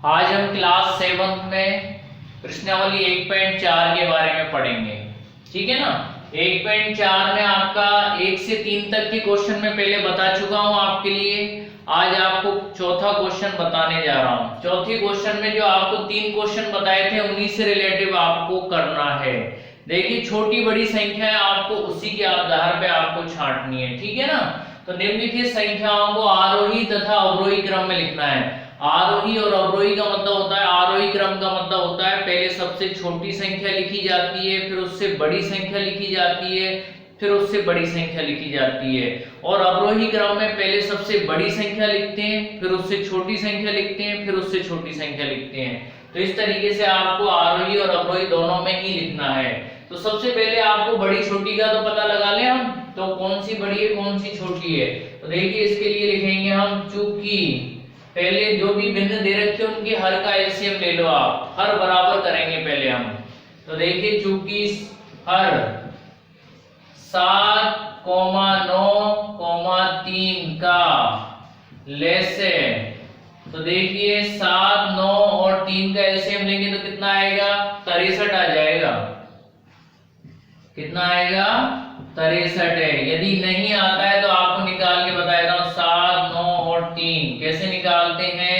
आज हम क्लास 7 में प्रश्नावली 1.4 के बारे में पढ़ेंगे। ठीक है ना। 1.4 में आपका 1 से 3 तक के क्वेश्चन में पहले बता चुका हूं आपके लिए। आज आपको चौथा क्वेश्चन बताने जा रहा हूं। चौथे क्वेश्चन में जो आपको 3 क्वेश्चन बताए थे उन्हीं से रिलेटिव आपको करना है। देखिए छोटी बड़ी संख्या है, आपको उसी के आधार पे आपको छांटनी है। ठीक है ना। तो निम्नलिखित संख्याओं को आरोही तथा अवरोही क्रम में लिखना है। आरोही और अवरोही का मतलब होता है, आरोही क्रम का मतलब होता है पहले सबसे छोटी संख्या लिखी जाती है, फिर उससे बड़ी संख्या लिखी जाती है, फिर उससे बड़ी संख्या लिखी जाती है। और अवरोही क्रम में पहले सबसे बड़ी संख्या लिखते हैं, फिर उससे छोटी संख्या लिखते हैं, फिर उससे छोटी संख्या लिखते हैं। तो इस तरीके से आपको आरोही और अवरोही दोनों में ही लिखना है। तो सबसे पहले आपको बड़ी छोटी का तो पता लगा ले हम, तो कौन सी बड़ी है कौन सी छोटी है। तो देखिए इसके लिए लिखेंगे हम, चूंकि पहले जो भी भिन्न दे रखे उनके हर का एलसीएम ले लो आप, हर बराबर करेंगे पहले हम। तो देखिए चूंकि हर 7, 9, 3 का लेसे, तो देखिए 7, 9 और 3 का एलसीएम लेंगे तो कितना आएगा, 63 आ जाएगा। कितना आएगा, 63 है। यदि नहीं आता है तो आपको निकाल के बता देता हूं, 7, 9 और 3 कैसे निकालते हैं।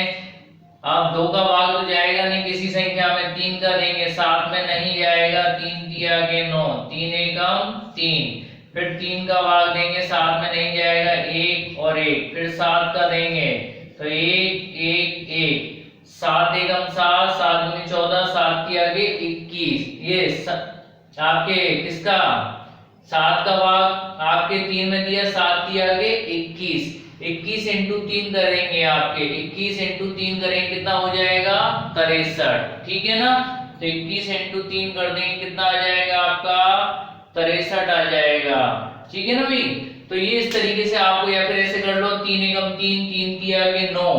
अब 2 का भाग तो जाएगा नहीं किसी संख्या में, 3 का देंगे, 7 में नहीं जाएगा, 3 दिया के 9, 3 एकम 3, फिर 3 का भाग देंगे, 7 में नहीं जाएगा, 1 और 1, फिर 7 का देंगे तो 1 1 1, 7 एकम 7, 7 दूनी 14, 7 के आगे 21। ये आपके किसका 7 का भाग आपके 3 में दिया, 7 के आगे 21, 21 इंटू 3 करेंगे आपके, 21 इंटू 3 करेंगे कितना हो जाएगा, 63। ठीक है ना। तो 21 इंटू 3 कर देंगे कितना आ जाएगा आपका, 63 आ जाएगा। ठीक है ना भाई। तो ये इस तरीके से आपको, या फिर ऐसे कर लो, 3 एकम 3, 3 के आगे 9,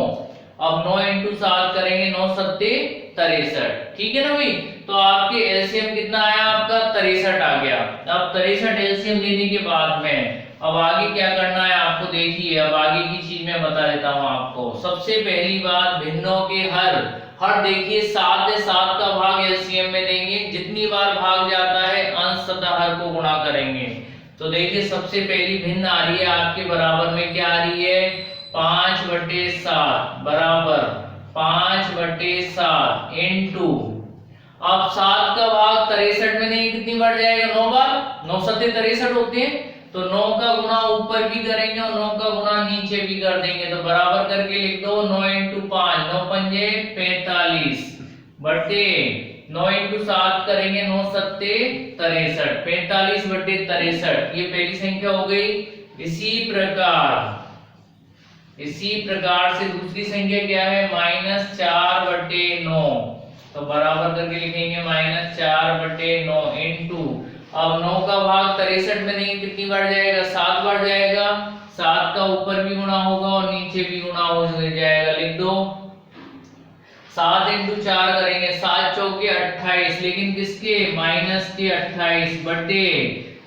अब 9 इंटू 7 करेंगे, 9 सत्ते 63। ठीक है ना भाई। तो आपके एलसीएम कितना आया आपका, 63 आ गया। अब 63 एलसीएम लेने के बाद में अब आगे क्या करना है आपको, देखिए अब आगे की चीज मैं बता देता हूं आपको। सबसे पहली बात, भिन्नों के हर देखिए 7 है, 7 का भाग एलसीएम में देंगे, जितनी बार भाग जाता है अंश तथा हर को गुणा करेंगे। तो देखिए सबसे पहली भिन्न आ रही है आपके बराबर में, क्या आ रही है, 5/7 बराबर 5/7 इंटू, अब 7 का भाग 63 में नहीं, कितनी बार जाएगा, 9 बार, 9 सत्ते 63 होते हैं, तो 9 का गुणा ऊपर भी करेंगे और 9 का गुणा नीचे भी कर देंगे। तो बराबर करके लिख दो, 9 इंटू 5, 9 पंजे 45 बटे 9 इंटू 7 करेंगे, 9 सत्ते 63, 45/63, ये पहली संख्या हो गई। इसी प्रकार से दूसरी संख्या क्या है, -4/9, तो बराबर करके लिखेंगे -4/9 इंटू, अब 9 का भाग 63 में नहीं, कितनी बार जाएगा, 7 बार जाएगा, 7 का ऊपर भी गुणा होगा और नीचे भी गुणा हो जाएगा, लिख दो 7 इंटू 4 करेंगे, 7 चौके 28, लेकिन किसके, माइनस के 28 बटे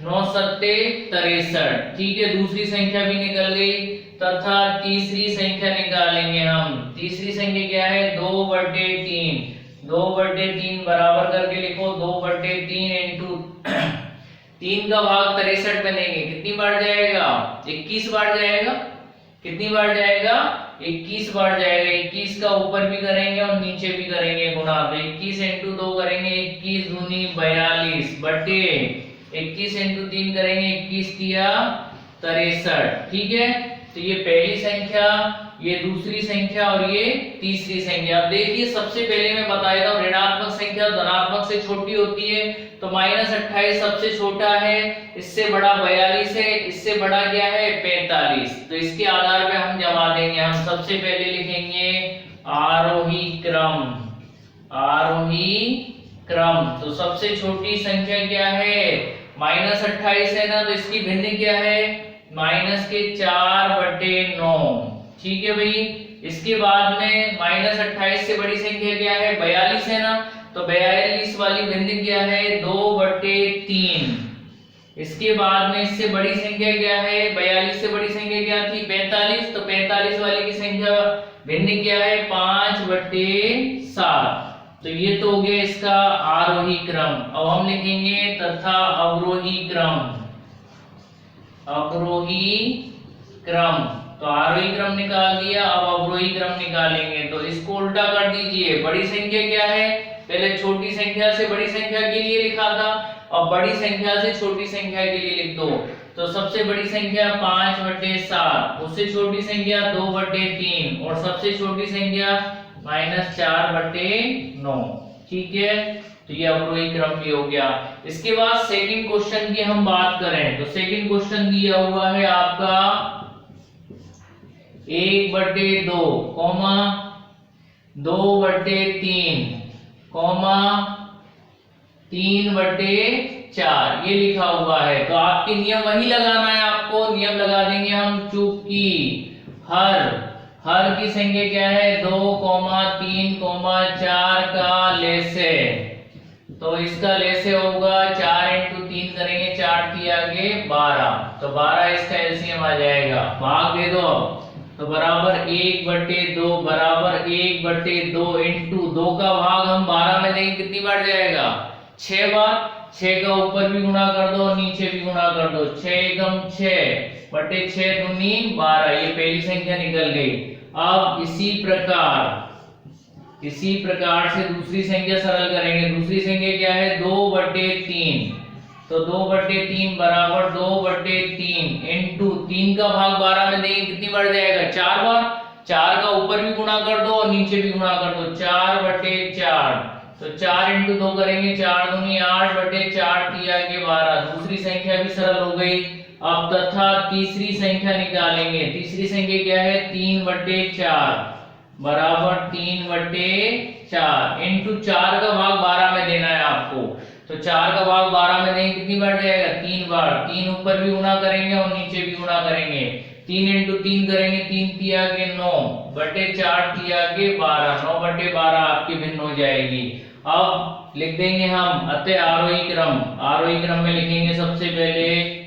9 सत्ते 63। ठीक है, दूसरी संख्या भी निकल गई तथा तीसरी संख्या निकालेंगे हम। तीसरी संख्या क्या है, 2/3, 2/3 बराबर करके लिखो, 2/3 इंटू 3 का भाग 63 में देंगे, कितनी बार जाएगा, 21 बार जाएगा। कितनी बार जाएगा, 21 बार जाएगा। 21 का ऊपर भी करेंगे और नीचे भी करेंगे गुणा, तो 21 इंटू 2 करेंगे, 21 दूनी 42 बटे 21 इंटू 3 करेंगे, 21 दिया 63। ठीक है। तो ये पहली संख्या, ये दूसरी संख्या और ये तीसरी संख्या। अब देखिए सबसे पहले मैं बता देता हूं, ऋणात्मक संख्या धनात्मक से छोटी होती है, तो -28 सबसे छोटा है, इससे बड़ा 42 है, इससे बड़ा क्या है 45। तो इसके आधार पे हम जमा देंगे। हम सबसे पहले लिखेंगे आरोही क्रम, आरोही क्रम। तो सबसे छोटी संख्या क्या है, -28 है ना, तो इसकी भिन्न क्या है, -4/9। ठीक है भाई। इसके बाद में -28 से बड़ी संख्या क्या है, 42 है ना, तो 42 वाली भिन्न क्या है, 2/3। इसके बाद में इससे बड़ी संख्या क्या है, 42 से बड़ी संख्या क्या थी, 45, तो 45 वाली की संख्या भिन्न क्या है 5/7। तो ये तो हो गया इसका आरोही क्रम। अब हम लिखेंगे तथा अवरोही क्रम। अवरोही क्रम, तो आरोही क्रम निकाल दिया, अब अवरोही क्रम निकालेंगे। तो इसको उल्टा कर दीजिए। बड़ी संख्या क्या है, पहले छोटी संख्या से बड़ी संख्या के लिए लिखा था, अब बड़ी संख्या से छोटी संख्या के लिए लिख दो। तो सबसे बड़ी संख्या 5/7, उससे छोटी संख्या 2/3 और सबसे छोटी संख्या -4/9। ठीक है, तो ये अवरोही क्रम भी हो गया। इसके बाद सेकंड क्वेश्चन की हम बात करें तो सेकंड क्वेश्चन दिया हुआ है आपका 1/2, 2/3, 3/4 ये लिखा हुआ है। तो आपके नियम वही लगाना है, आपको नियम लगा देंगे हम। चूंकि हर की संख्या क्या है 2, 3, 4 का लेसे, तो इसका लेसे होगा 4 × 3 करेंगे, 4 3 आगे 12, तो 12 इसका एलसीएम आ जाएगा। भाग दे दो, तो बराबर 1/2 बराबर 1/2 इंटू 2 का भाग हम 12 में देंगे, कितनी बार जाएगा 6 बार। 6 का ऊपर भी गुणा कर दो और नीचे भी गुणा कर दो। 6 एकम 6/6 दूनी 12, ये पहली संख्या निकल गई। अब इसी प्रकार से दूसरी संख्या सरल करेंगे। दूसरी संख्या क्या है 2/3, तो 2/3 बराबर 2/3 इंटू 3 का भाग 12 में देंगे, कितनी बार जाएगा 4 बार। 4 का ऊपर भी गुणा कर दो और नीचे भी गुणा कर दो, 4/4, तो 4 × 2 करेंगे, 4 दूनी 8/4 3 के 12। दूसरी संख्या भी सरल हो गई। अब तथा तीसरी संख्या निकालेंगे। तीसरी संख्या क्या है 3/4 बराबर 3/4 इंटू 4 का भाग 12 में देना है आपको। तो 4 का भाग 12 में देंगे, कितनी बार जाएगा 3 बार। 3 ऊपर भी गुणा करेंगे और नीचे भी गुणा करेंगे। 3 × 3 करेंगे, 3 3 के 9/4 3 के 12, 9/12 आपकी भिन्न हो जाएगी। अब लिख देंगे हम अतः आरोही क्रम। आरोही क्रम में लिखेंगे सबसे पहले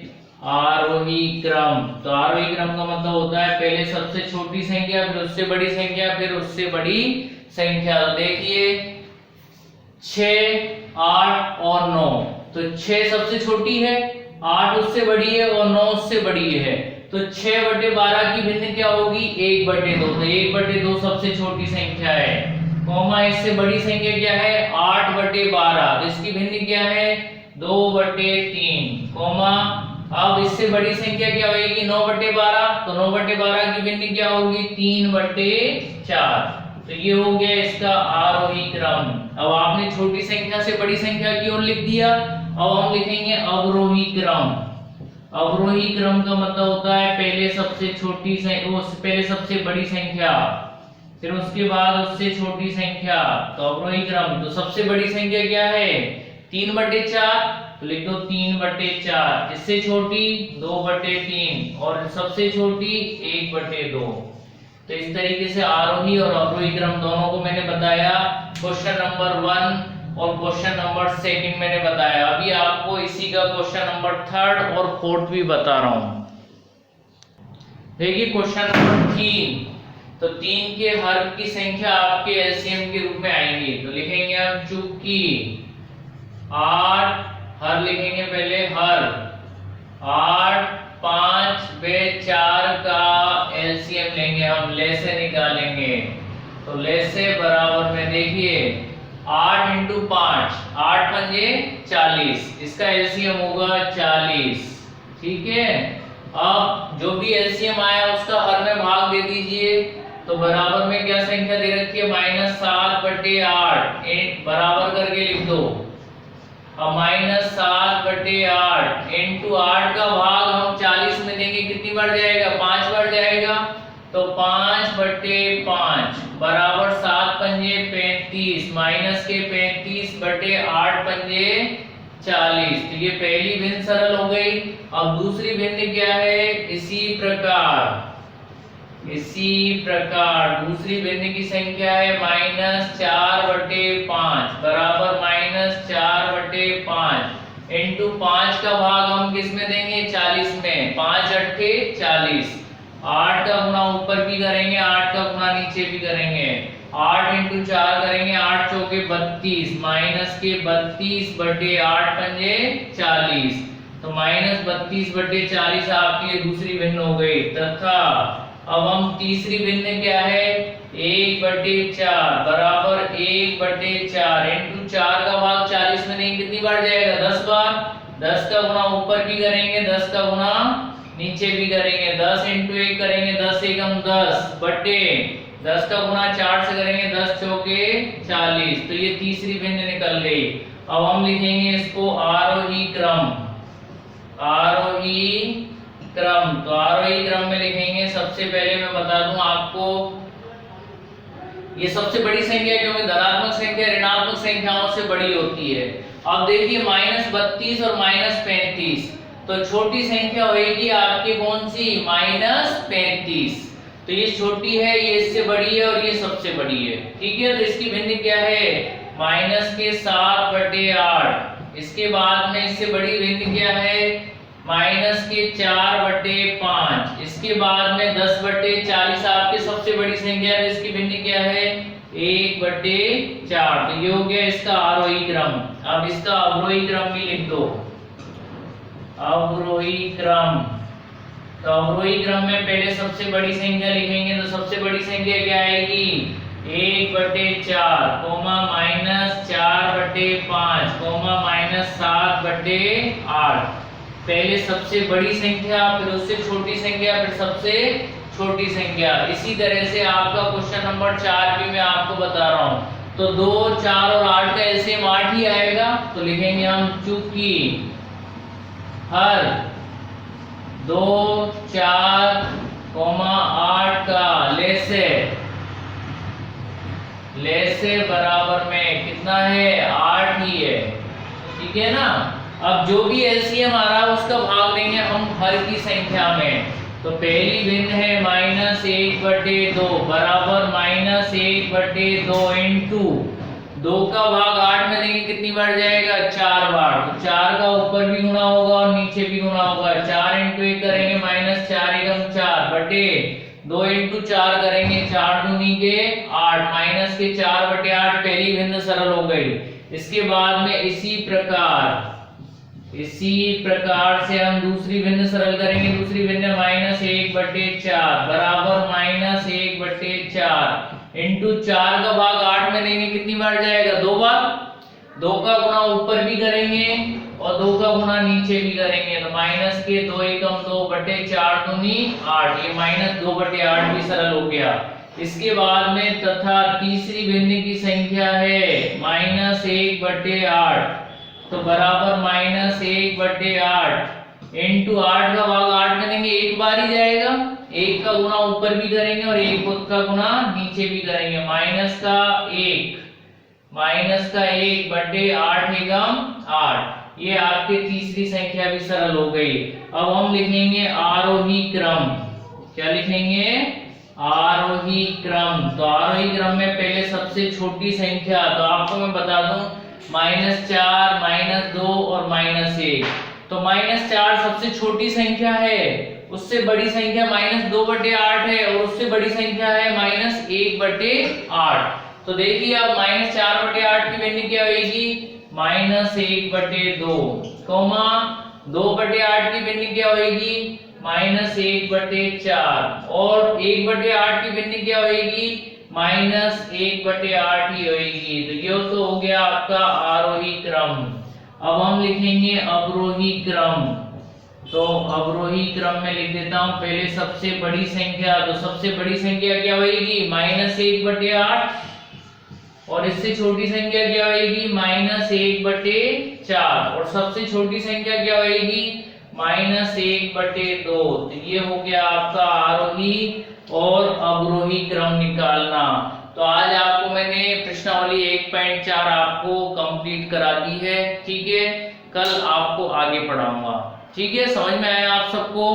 आरोही क्रम। तो आरोही क्रम का मतलब होता है पहले सबसे छोटी संख्या, फिर उससे बड़ी संख्या, फिर उससे बड़ी संख्या। तो देखिए 6, 8 और 9, तो 6 सबसे छोटी है, 8 उससे बड़ी है और 9 उससे बड़ी है। तो 6/12 की भिन्न क्या होगी 1/2, तो 1/2 सबसे छोटी संख्या है। कॉमा इससे बड़ी संख्या क्या है 8/12, तो इसकी भिन्न क्या है 2/3, कॉमा अब इससे बड़ी संख्या क्या होगी 9/12, तो 9/12 की भिन्न क्या होगी 3/4। तो ये हो गया इसका आरोही क्रम। अब आपने छोटी संख्या से बड़ी संख्या की ओर लिख दिया। अब हम लिखेंगे अवरोही क्रम। अवरोही क्रम का मतलब होता है पहले सबसे छोटी पहले सबसे बड़ी संख्या, फिर उसके बाद उससे छोटी संख्या, तो अवरोही क्रम। तो सबसे बड़ी संख्या क्या है 3/4, तो लिख दो 3/4, इससे छोटी 2/3 और सबसे छोटी 1/2। तो इस तरीके से आरोही और अवरोही क्रम दोनों को मैंने बताया। क्वेश्चन नंबर 1 और क्वेश्चन नंबर 2 मैंने बताया। अभी आपको इसी का क्वेश्चन नंबर 3 और 4 भी बता रहा हूं। देखिए क्वेश्चन नंबर 3, तो 3 के हर की संख्या आपके एलसीएम के रूप में आएंगी। तो लिखेंगे हम चूंकि 8 हर लिखेंगे पहले हर 8 5/4 का एलसीएम लेंगे हम, लेसे निकालेंगे। तो लेसे बराबर में देखिए 8 × 5, 8 पंजे 40, इसका एलसीएम होगा 40। ठीक है, अब जो भी एलसीएम आया उसका हर में भाग दे दीजिए। तो बराबर में क्या संख्या दे रखी है -7/8, बराबर करके लिख दो। अब -7/8 इंटू 8 का भाग हम 40 में देंगे, कितनी बार जाएगा 5 बार जाएगा। तो 5/5 बराबर 7 पंजे 35 माइनस के 35/8 पंजे 40। तो ये पहली भिन्न सरल हो गई। अब दूसरी भिन्न क्या है इसी प्रकार दूसरी भिन्न की संख्या है -4/5 बराबर -4/5 इंटू 5 का भाग हम किस में देंगे 40 में, 5 8 40। 8 का गुणा ऊपर भी करेंगे, 8 का गुणा नीचे भी करेंगे। 8 इंटू 4 करेंगे, 8 चौके 32 माइनस के 32 बटे 8 पंजे 40। तो माइनस 32 बटे 40 आपकी दूसरी भिन्न हो गई। तथा अब हम तीसरी भिन्न क्या है, 1 बटे 4 बराबर 1 बटे 4 इंटू 4 का भाग 40 में नहीं कितनी बार जाएगा, 10 बार। 10 का गुणा ऊपर भी करेंगे, 10 का गुणा नीचे भी करेंगे। 10 इंटू 1 करेंगे, 10 एकम 10 बटे 10 का गुणा 4 से करेंगे, 10 चौके 40। तो ये तीसरी भिन्न निकल गई। अब हम लिखेंगे इसको आरोही क्रम। आरोही क्रम, तो आरोही क्रम में लिखेंगे, सबसे पहले मैं बता दूं आपको, ये सबसे बड़ी संख्या क्योंकि धनात्मक संख्या ऋणात्मक संख्याओं से बड़ी होती है। अब देखिए -32 और -35, तो छोटी संख्या होगी आपकी कौन सी, -35। तो ये छोटी है, ये इससे बड़ी है और ये सबसे बड़ी है, ठीक है। तो इसकी भिन्न क्या है, -7 बटे 8। इसके बाद में इससे बड़ी भिन्न क्या है, -4 बटे 5। इसके बाद में 10 बटे 40 आपकी सबसे बड़ी संख्या है, इसकी भिन्न क्या है, 1 बटे 4। तो ये हो गया इसका आरोही क्रम। अब इसका अवरोही क्रम भी लिख दो, अवरोही क्रम। तो अवरोही क्रम में पहले सबसे बड़ी संख्या लिखेंगे, तो सबसे बड़ी संख्या क्या आएगी, 1 बटे 4 कोमा -4 बटे 5 कोमा -7 बटे 8। पहले सबसे बड़ी संख्या, फिर उससे छोटी संख्या, फिर सबसे छोटी संख्या। इसी तरह से आपका क्वेश्चन नंबर 4 भी मैं आपको बता रहा हूं। तो 2, 4 और 8 का एलसीएम 8 ही आएगा। तो लिखेंगे हम चूंकि हर 2, 4, 8 का लेसे बराबर में कितना है, 8 ही है, ठीक है ना। अब जो भी एलसीएम आ रहा है उसका भाग देंगे हम हर की संख्या में। तो पहली भिन्न है -1 बटे 2 बराबर -1 बटे 2 इंटू 2 का भाग 8 में देंगे कितनी बार जाएगा, 4 बार। तो 4 का ऊपर भी गुणा होगा और नीचे भी गुणा होगा। 4 इंटू 1 करेंगे, -4 एकम 4 बटे 2 इंटू 4 करेंगे, 4 दूनी के 8 माइनस के 4 बटे 8। पहली भिन्न सरल हो गई। इसके बाद में इसी प्रकार से हम दूसरी भिन्न सरल करेंगे। दूसरी भिन्न -1 बटे 4 बराबर -1 बटे 4 इंटू 4 का भाग 8 में देंगे कितनी बार जाएगा, 2 बार। 2 का गुणा ऊपर भी करेंगे और 2 का गुणा नीचे भी करेंगे। तो माइनस के 2 एकम 2 बटे 4 दूनी 8, ये -2 बटे 8 भी सरल हो गया। इसके बाद में तथा तीसरी भिन्न की संख्या है -1 बटे 8, तो बराबर -1 बटे 8 इंटू 8 का भाग 8 में देंगे, एक बार ही जाएगा। 1 का गुणा ऊपर भी करेंगे और 1 का गुणा नीचे भी करेंगे। माइनस का 1 बटे 8 एकम 8। ये आपके तीसरी संख्या भी सरल हो गई। अब हम लिखेंगे आरोही क्रम। क्या लिखेंगे, आरोही क्रम। तो आरोही क्रम में पहले सबसे छोटी संख्या, तो आपको मैं बता दूं -4, -2 और -1। तो -4 सबसे छोटी संख्या है, उससे बड़ी संख्या -2 बटे 8 है और उससे बड़ी संख्या है -1 बटे 8। तो देखिए अब -4 बटे 8 की वैल्यू क्या होगी, -1 बटे 2 कोमा 2 बटे 8 की वैल्यू क्या होगी, -1 बटे 4 और 1 बटे 8 की वैल्यू क्या होगी, -1 बटे 8 ही होगी। तो ये तो हो गया आपका आरोही क्रम। अब हम लिखेंगे अवरोही क्रम। तो अवरोही क्रम में लिख देता हूं पहले सबसे बड़ी संख्या। तो सबसे बड़ी संख्या क्या होगी, -1 बटे 8 और इससे छोटी संख्या क्या होगी, -1 बटे 4 और सबसे छोटी संख्या क्या होगी, -1 बटे 2। तो ये हो गया आपका आरोही और अवरोही क्रम निकालना। तो आज आपको मैंने प्रश्नावली 1.4 आपको कंप्लीट करा दी है, ठीक है। कल आपको आगे पढ़ाऊंगा, ठीक है। समझ में आया आप सबको।